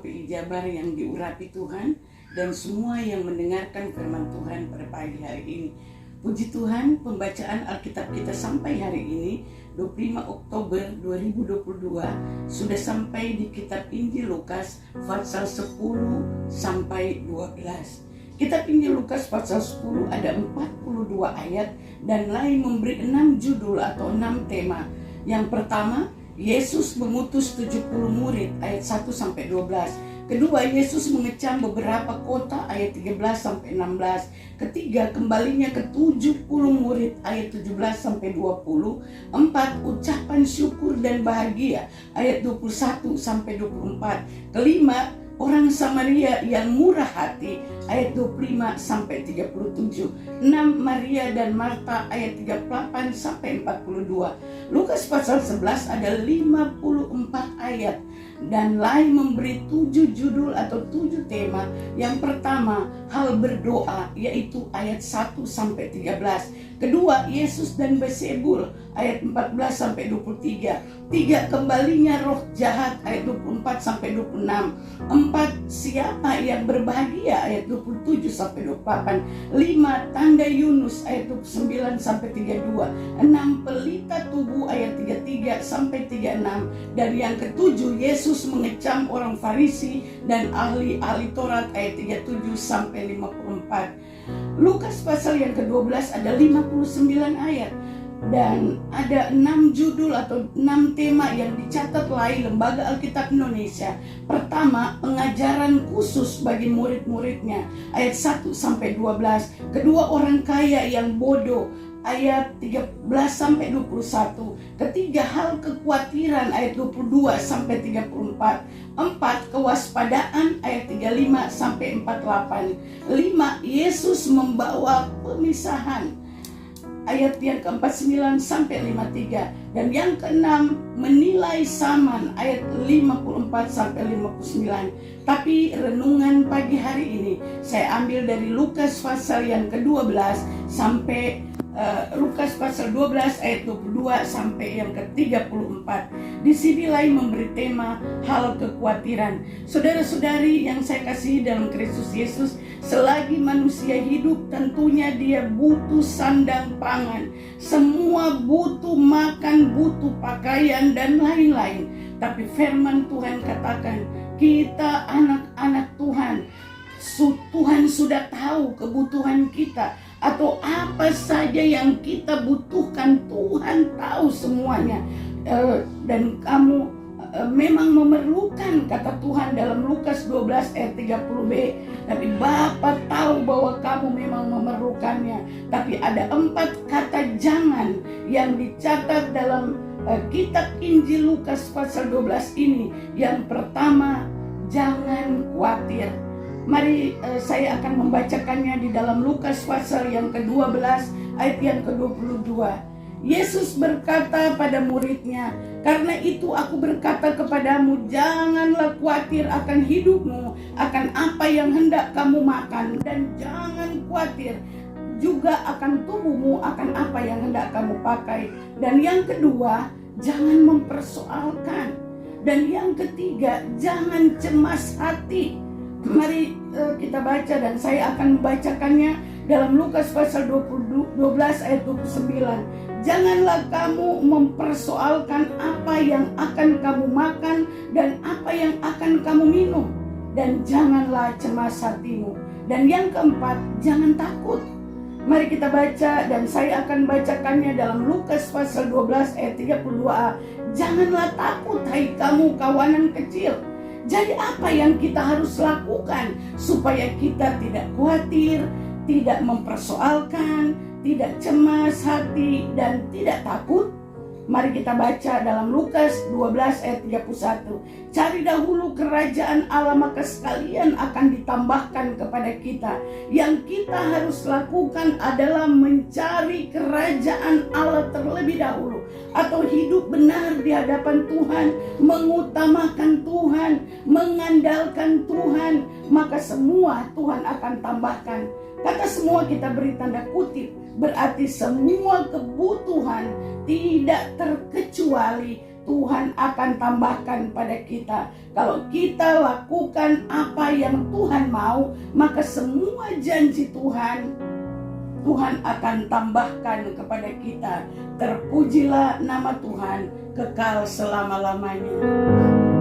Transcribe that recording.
PI Jabar yang diurapi Tuhan, dan semua yang mendengarkan firman Tuhan pada pagi hari ini. Puji Tuhan, pembacaan Alkitab kita sampai hari ini 25 Oktober 2022 sudah sampai di kitab Injil Lukas pasal 10 sampai 12. Kitab Injil Lukas pasal 10 ada 42 ayat dan lain memberi 6 judul atau 6 tema. Yang pertama, Yesus mengutus 70 murid ayat 1 sampai 12. Kedua, Yesus mengecam beberapa kota ayat 13 sampai 16. Ketiga, kembalinya ke 70 murid ayat 17 sampai 20. Empat, ucapan syukur dan bahagia ayat 21 sampai 24. Kelima, orang Samaria yang murah hati ayat 25 sampai 37. 6, Maria dan Marta ayat 38 sampai 42. Lukas pasal 11 ada 54 ayat dan lain memberi 7 judul atau 7 tema. Yang pertama, hal berdoa, yaitu ayat 1 sampai 13. Kedua, Yesus dan Beelzebul ayat 14 sampai 23. 3, kembalinya roh jahat ayat 24 sampai 26. 4, siapa yang berbahagia ayat 27 sampai 28. 5, tanda Yunus ayat 29 sampai 32. 6, pelita tubuh ayat 33 sampai 36. Dan yang ketujuh, Yesus mengecam orang Farisi dan ahli Taurat ayat 37 sampai 54. Lukas pasal yang ke-12 ada 59 ayat dan ada 6 judul atau 6 tema yang dicatat oleh Lembaga Alkitab Indonesia. Pertama, pengajaran khusus bagi murid-muridnya ayat 1 sampai 12. Kedua, orang kaya yang bodoh ayat 13 sampai 21. Ketiga, hal kekhawatiran ayat 22 sampai 34. 4, kewaspadaan ayat 35 sampai 48. 5, Yesus membawa pemisahan ayat yang ke-49 sampai 53. Dan yang ke-6, menilai Saman ayat 54 sampai 59. Tapi renungan pagi hari ini saya ambil dari Lukas pasal yang ke-12 sampai Lukas pasal 12 ayat 22 sampai yang ke-34. Di sini lain memberi tema hal kekhawatiran. Saudara-saudari yang saya kasihi dalam Kristus Yesus, selagi manusia hidup tentunya dia butuh sandang pangan. Semua butuh makan, butuh pakaian dan lain-lain. Tapi firman Tuhan katakan, kita anak-anak Tuhan. Tuhan sudah tahu kebutuhan kita atau apa saja yang kita butuhkan. Tuhan tahu semuanya. Dan kamu memang memerlukan, kata Tuhan dalam Lukas 12 ayat 30b. Tapi Bapa tahu bahwa kamu memang memerlukannya. Tapi ada 4 kata jangan yang dicatat dalam kitab Injil Lukas pasal 12 ini. Yang pertama, jangan khawatir. Mari saya akan membacakannya di dalam Lukas pasal yang ke-12 ayat yang ke-22. Yesus berkata pada muridnya, karena itu aku berkata kepadamu, janganlah khawatir akan hidupmu, akan apa yang hendak kamu makan, dan jangan khawatir juga akan tubuhmu, akan apa yang hendak kamu pakai. Dan yang kedua, jangan mempersoalkan. Dan yang ketiga, jangan cemas hati. Mari kita baca dan saya akan membacakannya dalam Lukas pasal 12 ayat 29. Janganlah kamu mempersoalkan apa yang akan kamu makan dan apa yang akan kamu minum. Dan janganlah cemas hatimu. Dan yang keempat, jangan takut. Mari kita baca dan saya akan bacakannya dalam Lukas pasal 12 ayat 32a. Janganlah takut hai kamu kawanan kecil. Jadi apa yang kita harus lakukan supaya kita tidak khawatir, tidak mempersoalkan, tidak cemas hati, dan tidak takut? Mari kita baca dalam Lukas 12 ayat 31. Cari dahulu kerajaan Allah, maka sekalian akan ditambahkan kepada kita. Yang kita harus lakukan adalah mencari kerajaan Allah terlebih dahulu. Atau hidup benar di hadapan Tuhan, mengutamakan Tuhan, mengandalkan Tuhan, maka semua Tuhan akan tambahkan. Kata semua kita beri tanda kutip, berarti semua kebutuhan tidak terkecuali Tuhan akan tambahkan pada kita. Kalau kita lakukan apa yang Tuhan mau, maka semua janji Tuhan akan tambahkan kepada kita. Terpujilah nama Tuhan kekal selama-lamanya.